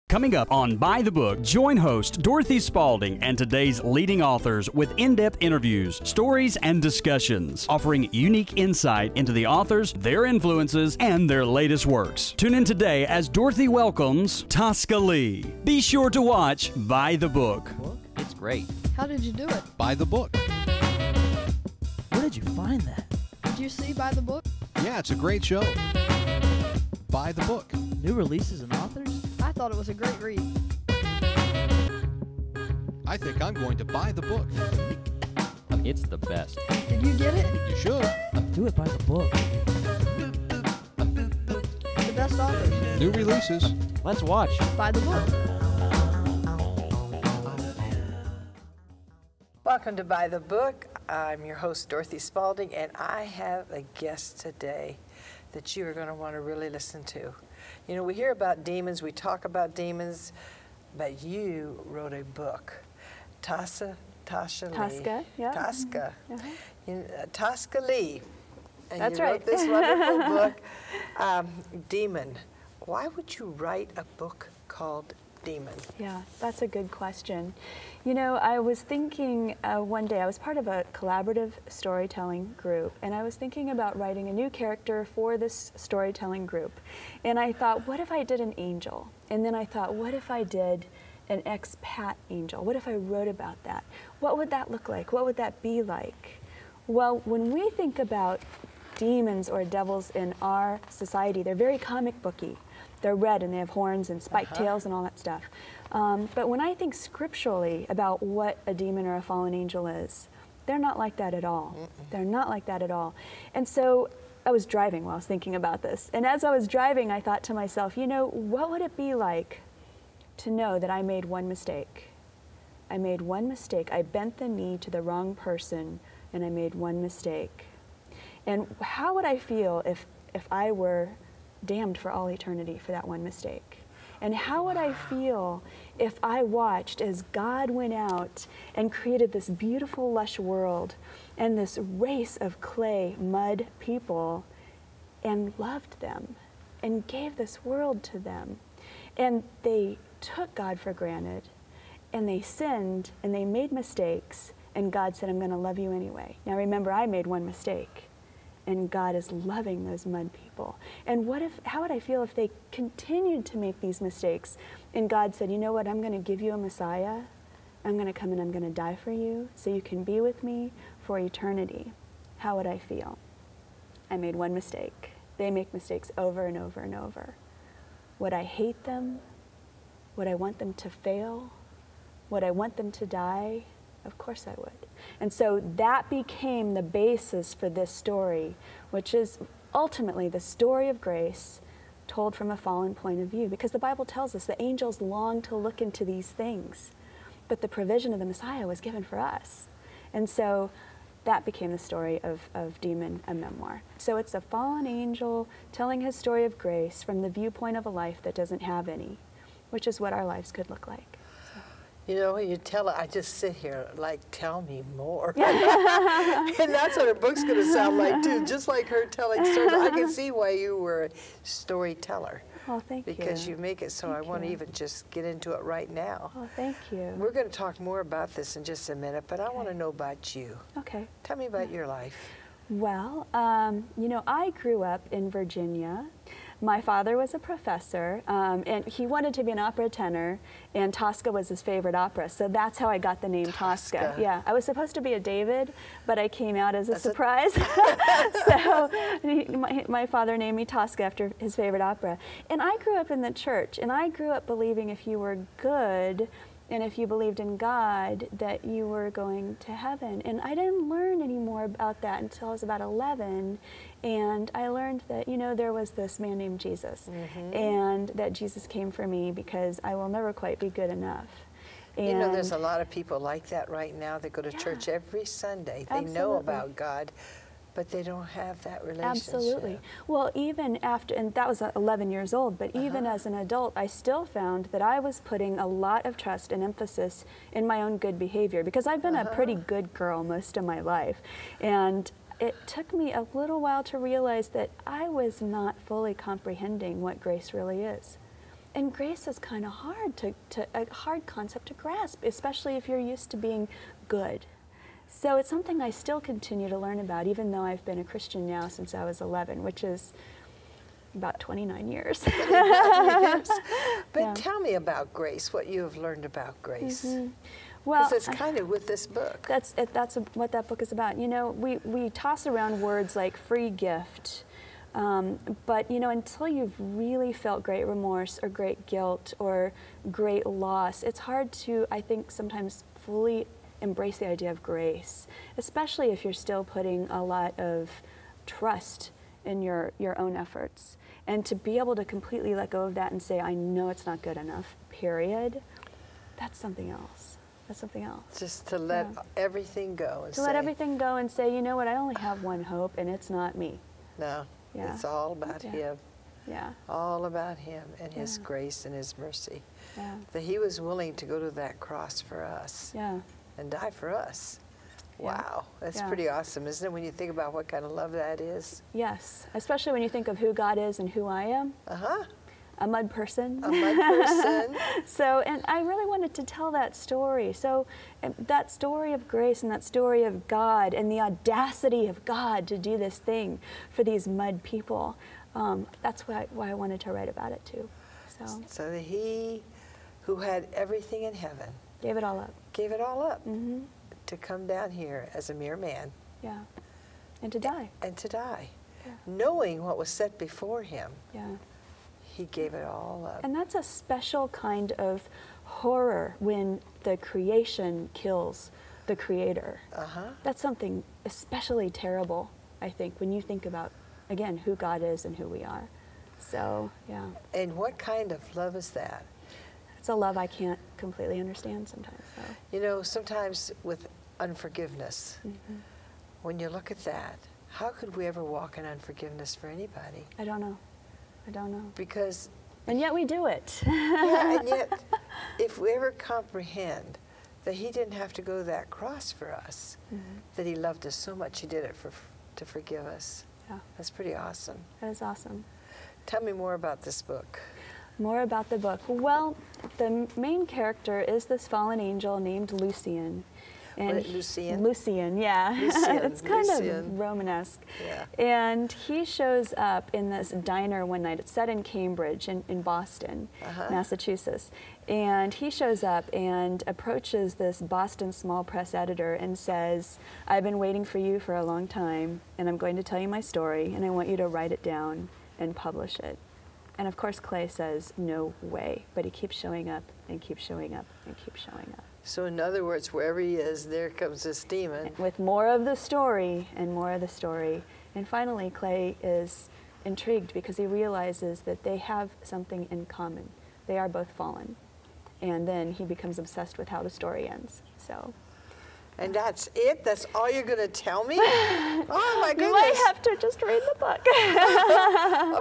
Coming up on By the Book, join host Dorothy Spalding and today's leading authors with in-depth interviews, stories, and discussions, offering unique insight into the authors, their influences, and their latest works. Tune in today as Dorothy welcomes Tosca Lee. Be sure to watch By the Book. It's great. How did you do it? By the Book. Where did you find that? Did you see By the Book? Yeah, it's a great show. By the Book. New releases and authors? I thought it was a great read. I think I'm going to buy the book. It's the best. Did you get it? You should. Do it by the book. The best authors. New releases. Let's watch. By the Book. Welcome to By the Book. I'm your host, Dorothy Spalding, and I have a guest today that you are going to want to really listen to. You know, we hear about demons, we talk about demons, but you wrote a book. Tosca Lee. Yeah. Tosca. Mm-hmm. Tosca Lee. And That's you right. wrote this wonderful book, Demon. Why would you write a book called Demon? Yeah, that's a good question. You know, I was thinking one day, I was part of a collaborative storytelling group, and I was thinking about writing a new character for this storytelling group. And I thought, what if I did an angel? And then I thought, what if I did an expat angel? What if I wrote about that? What would that look like? What would that be like? Well, when we think about demons or devils in our society, they're very comic booky. They're red and they have horns and spiked tails and all that stuff. But when I think scripturally about what a demon or a fallen angel is, they're not like that at all. They're not like that at all. And so I was driving while I was thinking about this. And as I was driving, I thought to myself, you know, what would it be like to know that I made one mistake? I made one mistake. I bent the knee to the wrong person and I made one mistake. And how would I feel if I were damned for all eternity for that one mistake? And how would I feel if I watched as God went out and created this beautiful, lush world and this race of clay, mud people and loved them and gave this world to them? And they took God for granted and they sinned and they made mistakes and God said, I'm going to love you anyway. Now remember, I made one mistake. And God is loving those mud people. And how would I feel if they continued to make these mistakes and God said, you know what, I'm going to give you a Messiah. I'm going to come and I'm going to die for you so you can be with me for eternity. How would I feel? I made one mistake. They make mistakes over and over and over. Would I hate them? Would I want them to fail? Would I want them to die? Of course I would. And so that became the basis for this story, which is ultimately the story of grace told from a fallen point of view. Because the Bible tells us the angels long to look into these things, but the provision of the Messiah was given for us. And so that became the story of Demon, a memoir. So it's a fallen angel telling his story of grace from the viewpoint of a life that doesn't have any, which is what our lives could look like. You know, when you tell it, I just sit here like, tell me more. And that's what her book's going to sound like, too, just like her telling stories. I can see why you were a storyteller. Oh, thank you. Because you make it so I want to even just get into it right now. Oh, thank you. We're going to talk more about this in just a minute, but I want to know about you. Okay. Tell me about your life. Well, you know, I grew up in Virginia. My father was a professor, and he wanted to be an opera tenor, and Tosca was his favorite opera, so that's how I got the name Tosca. Yeah, I was supposed to be a David, but I came out as a surprise. So my father named me Tosca after his favorite opera. And I grew up in the church, and I grew up believing if you were good, and if you believed in God, that you were going to heaven. And I didn't learn any more about that until I was about 11. And I learned that, you know, there was this man named Jesus. And that Jesus came for me because I will never quite be good enough. And you know, there's a lot of people like that right now that go to church every Sunday. They know about God, but they don't have that relationship. Absolutely. Well, even after, and that was 11 years old, but even as an adult, I still found that I was putting a lot of trust and emphasis in my own good behavior, because I've been a pretty good girl most of my life. And it took me a little while to realize that I was not fully comprehending what grace really is. And grace is kind of hard a hard concept to grasp, especially if you're used to being good. So it's something I still continue to learn about, even though I've been a Christian now since I was 11, which is about 29 years. But Yeah. tell me about grace, what you have learned about grace. Well, Because it's kind of with this book. that's what that book is about. You know, we toss around words like free gift, but you know, until you've really felt great remorse or great guilt or great loss, it's hard to, I think, sometimes fully embrace the idea of grace, especially if you're still putting a lot of trust in your own efforts. And to be able to completely let go of that and say, I know it's not good enough, period, that's something else. That's something else. Just to let everything go and To let everything go and say, you know what, I only have one hope, and it's not me. no, Yeah. it's all about Yeah. Him. Yeah, All about Him and His Yeah. grace and His mercy. yeah, That He was willing to go to that cross for us yeah. and die for us. Yeah. Wow, that's Yeah. pretty awesome, isn't it, when you think about what kind of love that is? Yes, especially when you think of who God is and who I am, Uh-huh. a mud person. A mud person. So, and I really wanted to tell that story. So, that story of grace and that story of God and the audacity of God to do this thing for these mud people, that's why I wanted to write about it too. So, So that He who had everything in heaven gave it all up. gave it all up Hmm. to come down here as a mere man Yeah. And to die. and to die. Yeah. Knowing what was set before Him, Yeah. He gave it all up. And that's a special kind of horror when the creation kills the creator. Uh-huh. That's something especially terrible, I think, when you think about, again, who God is and who we are. So, yeah, And what kind of love is that? it's a love I can't completely understand sometimes. So. You know, sometimes with unforgiveness, when you look at that, how could we ever walk in unforgiveness for anybody? I don't know. I don't know. Because, And yet we do it. yeah, and yet, if we ever comprehend that He didn't have to go to that cross for us, that He loved us so much He did it to forgive us. Yeah, That's pretty awesome. that is awesome. Tell me more about this book. More about the book. Well, the main character is this fallen angel named Lucian. Lucian? Lucian, yeah. Lucian, It's kind Lucian. of Romanesque. Yeah. And he shows up in this diner one night. It's set in Cambridge, in Boston, Massachusetts. And he shows up and approaches this Boston small press editor and says, I've been waiting for you for a long time, and I'm going to tell you my story, and I want you to write it down and publish it. And of course, Clay says, no way. But he keeps showing up and keeps showing up and keeps showing up. So in other words, wherever he is, there comes this demon. With more of the story and more of the story. And finally, Clay is intrigued because he realizes that they have something in common. They are both fallen. And then he becomes obsessed with how the story ends. So. And that's it? That's all you're going to tell me? Oh, my goodness. You might have to just read the book.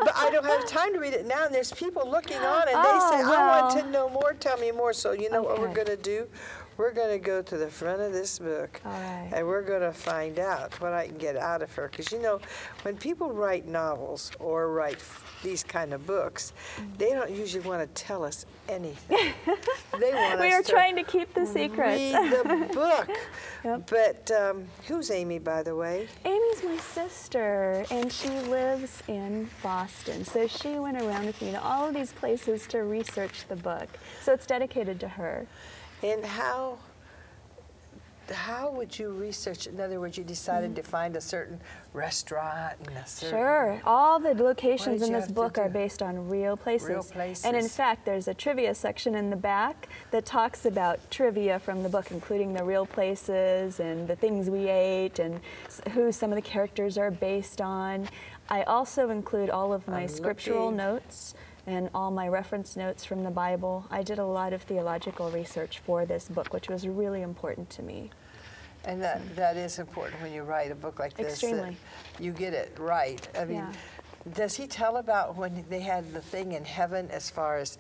But I don't have time to read it now, and there's people looking on, and they say, I want to know more, tell me more. So you know what we're Okay. going to do? We're going to go to the front of this book, All right. and we're going to find out what I can get out of her. Because, you know, when people write novels or write these kind of books, they don't usually want to tell us anything. They want We us are to trying to keep the secrets. read the book. Yep. But who's Amy, by the way? Amy's my sister, and she lives in Boston. So she went around with me to all of these places to research the book. So it's dedicated to her. And how would you research it? In other words, you decided to find a certain restaurant and a certain... Sure. All the locations did in you this have to book are do? based on real places. Real places. And in fact, there's a trivia section in the back that talks about trivia from the book, including the real places and the things we ate and who some of the characters are based on. I also include all of my I'm scriptural looking. notes and all my reference notes from the Bible. I did a lot of theological research for this book, which was really important to me. And that is important when you write a book like this. Extremely. That you get it right. I mean, Yeah. does he tell about when they had the thing in heaven as far as